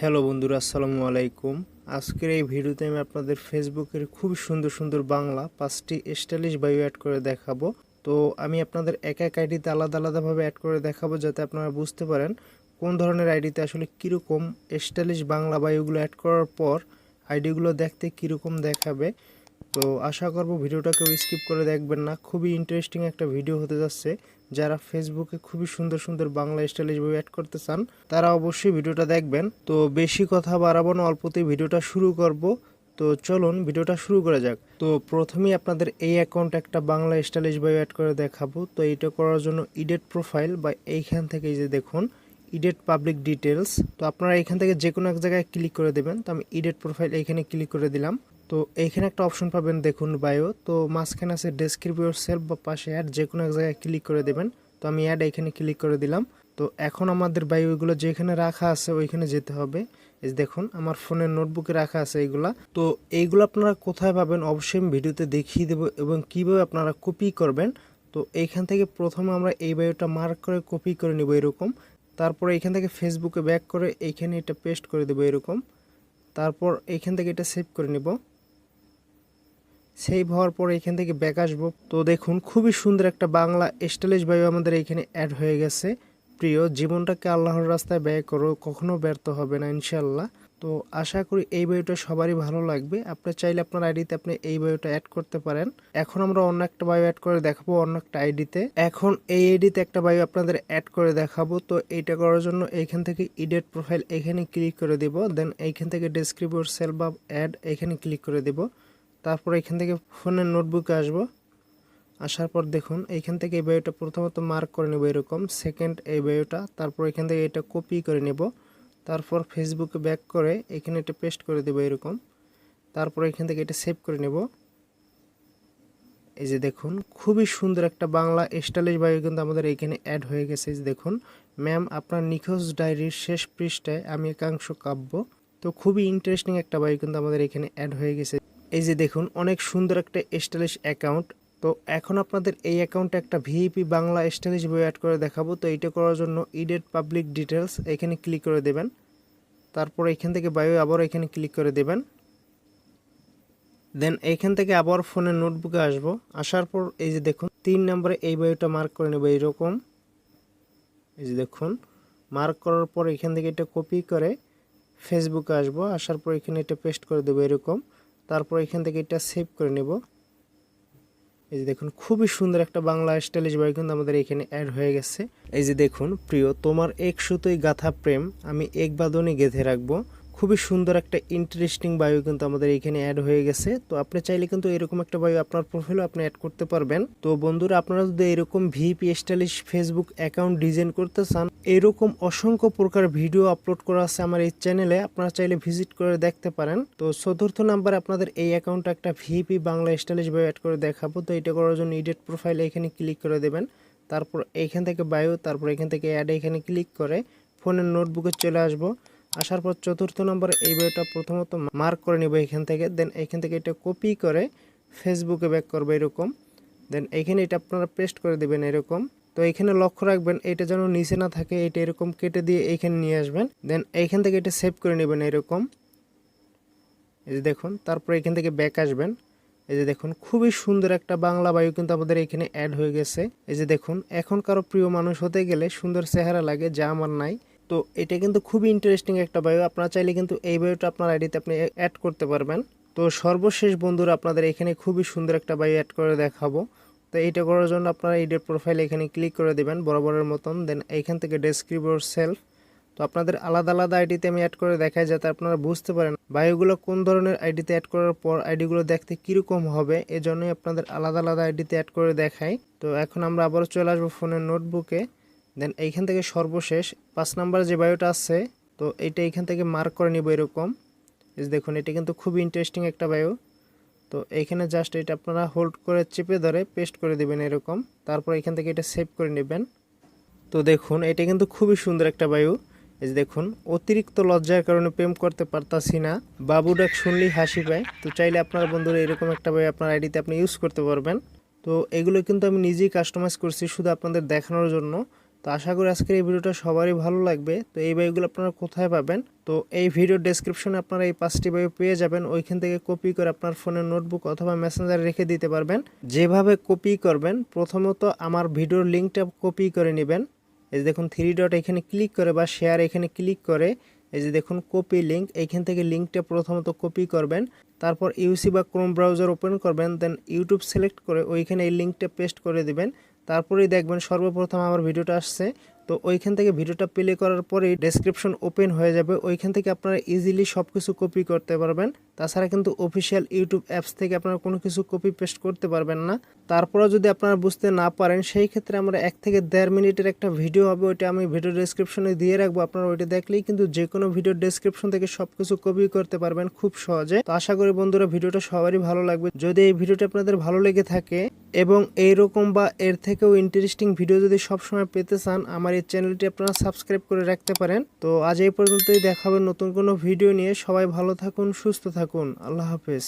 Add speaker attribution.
Speaker 1: Hello বন্ধুরা, আসসালামু আলাইকুম। আজকের এই ভিডিওতে আমি আপনাদের ফেসবুকের খুব সুন্দর সুন্দর বাংলা 5টি স্টাইলিশ বায়ো অ্যাড করে দেখাবো। তো আমি আপনাদের এক এক আইডিতে আলাদা আলাদাভাবে অ্যাড করে দেখাবো, যাতে আপনারা বুঝতে পারেন কোন ধরনের আইডিতে আসলে কীরকম স্টাইলিশ বাংলা বায়োগুলো অ্যাড করার পর আইডিগুলো দেখতে কীরকম দেখাবে। তো আশা করব ভিডিওটা কেউ স্কিপ করে দেখবেন না। খুবই ইন্টারেস্টিং একটা ভিডিও হতে যাচ্ছে। যারা ফেসবুকে খুবই সুন্দর সুন্দর বাংলা স্টাইলিশ বই অ্যাড করতে চান তারা অবশ্যই ভিডিওটা দেখবেন। তো বেশি কথা বাড়াবো না, অল্পতেই ভিডিওটা শুরু করব। তো চলুন ভিডিওটা শুরু করা যাক। তো প্রথমেই আপনাদের এই অ্যাকাউন্টে একটা বাংলা স্টাইলিশ বই অ্যাড করে দেখাবো। তো এইটা করার জন্য এডিট প্রোফাইল বা এইখান থেকে যে দেখুন এডিট পাবলিক ডিটেলস, তো আপনারা এখান থেকে যে কোনো এক জায়গায় ক্লিক করে দেবেন। তো আমি এডিট প্রোফাইল এইখানে ক্লিক করে দিলাম। তো এইখানে একটা অপশন পাবেন দেখুন বায়ো, তো মাঝখানে আছে ডেসক্রাইব ইয়োরসেলফ বা পাশে অ্যাড, যে কোনো এক জায়গায় ক্লিক করে দেবেন। তো আমি অ্যাড এখানে ক্লিক করে দিলাম। তো এখন আমাদের বায়োগুলো যেখানে রাখা আছে ওইখানে যেতে হবে। এই দেখুন আমার ফোনের নোটবুকে রাখা আছে এইগুলা। তো এইগুলো আপনারা কোথায় পাবেন অবশ্যই আমি ভিডিওতে দেখিয়ে দেবো এবং কীভাবে আপনারা কপি করবেন। তো এইখান থেকে প্রথমে আমরা এই বায়োটা মার্ক করে কপি করে নেব এরকম। তারপরে এইখান থেকে ফেসবুকে ব্যাক করে এইখানে এটা পেস্ট করে দেবো এরকম। তারপর এইখান থেকে এটা সেভ করে নেব। সেভ হওয়ার পর এখান থেকে ব্যাক আসবো। তো দেখুন খুবই সুন্দর একটা বাংলা স্টাইলিশ বায়ো আমাদের এখানে অ্যাড হয়ে গেছে। প্রিয়, জীবনটাকে আল্লাহর রাস্তায় ব্যয় করো, কখনো ব্যর্থ হবে না ইনশাল্লাহ। তো আশা করি এই বায়োটা সবারই ভালো লাগবে। আপনি চাইলে আপনার আইডিতে আপনি এই বায়োটা অ্যাড করতে পারেন। এখন আমরা অন্য একটা বায়ো অ্যাড করে দেখাবো অন্য একটা আইডিতে। এখন এই আইডিতে একটা বায়ো আপনাদের অ্যাড করে দেখাবো। তো এইটা করার জন্য এইখান থেকে এডিট প্রোফাইল এখানে ক্লিক করে দেব। দেন এইখান থেকে ডেসক্রাইব ইয়োরসেলফ বা অ্যাড এখানে ক্লিক করে দেব। তারপর এখান থেকে ফোনের নোটবুকে আসব। আসার পর দেখুন এইখান থেকে এই বায়োটা প্রথমত মার্ক করে নেব এরকম, সেকেন্ড এই বায়োটা। তারপর এখান থেকে এটা কপি করে নেব। তারপর ফেসবুকে ব্যাক করে এখানে এটা পেস্ট করে দেব এরকম। তারপর এখান থেকে এটা সেভ করে নেব। এই যে দেখুন খুবই সুন্দর একটা বাংলা স্টাইলিশ বায়ো কিন্তু আমাদের এইখানে অ্যাড হয়ে গেছে। এই যে দেখুন, ম্যাম আপনার নিখোঁজ ডায়েরির শেষ পৃষ্ঠায় আমি একাংশ কাব্য। তো খুবই ইন্টারেস্টিং একটা বায়ো কিন্তু আমাদের এখানে অ্যাড হয়ে গেছে। এই যে দেখুন অনেক সুন্দর একটা স্টাইলিশ অ্যাকাউন্ট। তো এখন আপনাদের এই অ্যাকাউন্টে একটা ভিআইপি বাংলা স্টাইলিশ বই অ্যাড করে দেখাবো। তো এইটা করার জন্য এডিট পাবলিক ডিটেলস এখানে ক্লিক করে দেবেন। তারপর এখান থেকে বায়ো আবার এখানে ক্লিক করে দেবেন। দেন এইখান থেকে আবার ফোনের নোটবুকে আসব। আসার পর এই যে দেখুন 3 নম্বরে এই বায়োটা মার্ক করে নেব এইরকম। এই যে দেখুন মার্ক করার পর এখান থেকে এটা কপি করে ফেসবুকে আসব। আসার পর এখানে এটা পেস্ট করে দেবো এরকম। তারপর এখান থেকে এটা সেভ করে নেব। এই যে দেখুন খুবই সুন্দর একটা বাংলা স্টাইলিশ বায়ো কিন্তু আমাদের এখানে অ্যাড হয়ে গেছে। এই যে দেখুন, প্রিয় তোমার এক সুতোই গাথা প্রেম আমি এক বাঁধনে গেঁথে রাখবো। খুবই সুন্দর একটা ইন্টারেস্টিং বায়ো কিন্তু আমাদের এখানে অ্যাড হয়ে গেছে। তো আপনি চাইলে কিন্তু এরকম একটা বায়ো আপনার প্রোফাইলে আপনি অ্যাড করতে পারবেন। তো বন্ধুরা, আপনারা যদি এরকম VP stylish Facebook account design করতে চান, এরকম অসংখ্য প্রকার ভিডিও আপলোড করা আছে আমার এই চ্যানেলে, আপনারা চাইলে ভিজিট করে দেখতে পারেন। তো চতুর্থ নাম্বারে আপনাদের এই অ্যাকাউন্টে একটা VP Bangla stylish bio add করে দেখাবো। তো এটা করার জন্য এডিট প্রোফাইল এখানে ক্লিক করে দেবেন। তারপর এইখান থেকে বায়ো, তারপর এখান থেকে অ্যাড এখানে ক্লিক করে ফোনের নোটবুকে চলে আসবো। আসার পর চতুর্থ নম্বরে এই বায়োটা প্রথমত মার্ক করে নেব এখান থেকে। দেন এখান থেকে এটা কপি করে ফেসবুকে ব্যাক করবো এরকম। দেন এখানে এটা আপনারা পেস্ট করে দেবেন এরকম। তো এখানে লক্ষ্য রাখবেন এটা যেন নিচে না থাকে, এটা এরকম কেটে দিয়ে এইখানে নিয়ে আসবেন। দেন এইখান থেকে এটা সেভ করে নেবেন এরকম। এই যে দেখুন, তারপর এখান থেকে ব্যাক আসবেন। এই যে দেখুন খুবই সুন্দর একটা বাংলা বায়ো কিন্তু আমাদের এখানে অ্যাড হয়ে গেছে। এই যে দেখুন, এখন কারো প্রিয় মানুষ হতে গেলে সুন্দর চেহারা লাগে, যা আমার নাই। তো এটা কিন্তু খুবই ইন্টারেস্টিং একটা বায়ো। আপনারা চাইলে কিন্তু এই বায়োটা আপনার আইডিতে আপনি অ্যাড করতে পারবেন। তো সর্বশেষ বন্ধুরা, আপনাদের এখানে খুবই সুন্দর একটা বায়ো অ্যাড করে দেখাবো। তো এইটা করার জন্য আপনারা এডিট প্রোফাইল এখানে ক্লিক করে দেবেন বরাবরের মতন। দেন এইখান থেকে ডেসক্রাইব ইয়োরসেলফ। তো আপনাদের আলাদা আলাদা আইডিতে আমি অ্যাড করে দেখাই, যাতে আপনারা বুঝতে পারেন বায়োগুলো কোন ধরনের আইডিতে অ্যাড করার পর আইডিগুলো দেখতে কীরকম হবে। এজন্যই আপনাদের আলাদা আলাদা আইডিতে অ্যাড করে দেখাই। তো এখন আমরা আবারও চলে আসবো ফোনের নোটবুকে। দেন এইখান থেকে সর্বশেষ 5 নাম্বার যে বায়োটা আছে, তো এইটা এইখান থেকে মার্ক করে নিব এরকম। এই দেখুন এটা কিন্তু খুবই ইন্টারেস্টিং একটা বায়ো। তো এইখানে জাস্ট এটা আপনারা হোল্ড করে চেপে ধরে পেস্ট করে দেবেন এরকম। তারপর এখান থেকে এটা সেভ করে নেবেন। তো দেখুন এটা কিন্তু খুবই সুন্দর একটা বায়ো। এই যে দেখুন, অতিরিক্ত লজ্জার কারণে প্রেম করতে পারতাছি না, বাবু ডাক শুনলেই হাসি পায়। তো চাইলে আপনার বন্ধুরা এরকম একটা বায়ো আপনার আইডিতে আপনি ইউজ করতে পারবেন। তো এগুলো কিন্তু আমি নিজেই কাস্টমাইজ করছি শুধু আপনাদের দেখানোর জন্য। তো আশা করি আজকের এই ভিডিওটা সবারই ভালো লাগবে। তো এই বায়োগুলো আপনারা কোথায় পাবেন? তো এই ভিডিওর ডেসক্রিপশনে আপনারা এই 5টি বায়ো পেয়ে যাবেন। ওইখান থেকে কপি করে আপনার ফোনের নোটবুক অথবা মেসেঞ্জারে রেখে দিতে পারবেন। যেভাবে কপি করবেন, প্রথমত আমার ভিডিওর লিঙ্কটা কপি করে নেবেন। এই যে দেখুন 3 ডট এখানে ক্লিক করে বা শেয়ার এখানে ক্লিক করে এই যে দেখুন কপি লিঙ্ক, এইখান থেকে লিঙ্কটা প্রথমত কপি করবেন। তারপর ইউসি বা ক্রোম ব্রাউজার ওপেন করবেন, দেন ইউটিউব সিলেক্ট করে ওইখানে এই লিঙ্কটা পেস্ট করে দিবেন। তারপরেই দেখবেন সর্বপ্রথম আমার ভিডিওটা আসছে। তো ওইখান থেকে ভিডিওটা প্লে করার পরেই ডেসক্রিপশন ওপেন হয়ে যাবে। ওইখান থেকে আপনারা ইজিলি সব কিছু কপি করতে পারবেন। তাছাড়া কিন্তু অফিসিয়াল ইউটিউব অ্যাপস থেকে আপনারা কোনো কিছু কপি পেস্ট করতে পারবেন না। তারপরেও যদি আপনারা বুঝতে না পারেন, সেই ক্ষেত্রে আমরা 1 থেকে 1.5 মিনিটের একটা ভিডিও হবে, ওইটা আমি ভিডিও ডেসক্রিপশনে দিয়ে রাখবো। আপনারা ওইটা দেখলেই কিন্তু যে কোনো ভিডিও ডেসক্রিপশন থেকে সব কিছু কপি করতে পারবেন খুব সহজে। তো আশা করি বন্ধুরা ভিডিওটা সবারই ভালো লাগবে। যদি এই ভিডিওটা আপনাদের ভালো লেগে থাকে এবং এইরকম বা এর থেকেও ইন্টারেস্টিং ভিডিও যদি সবসময় পেতে চান, আমার এই চ্যানেলটি আপনারা সাবস্ক্রাইব করে রাখতে পারেন। তো আজ এই পর্যন্তই, দেখা হবে নতুন কোনো ভিডিও নিয়ে। সবাই ভালো থাকুন, সুস্থ থাকুন, আল্লাহ হাফেজ।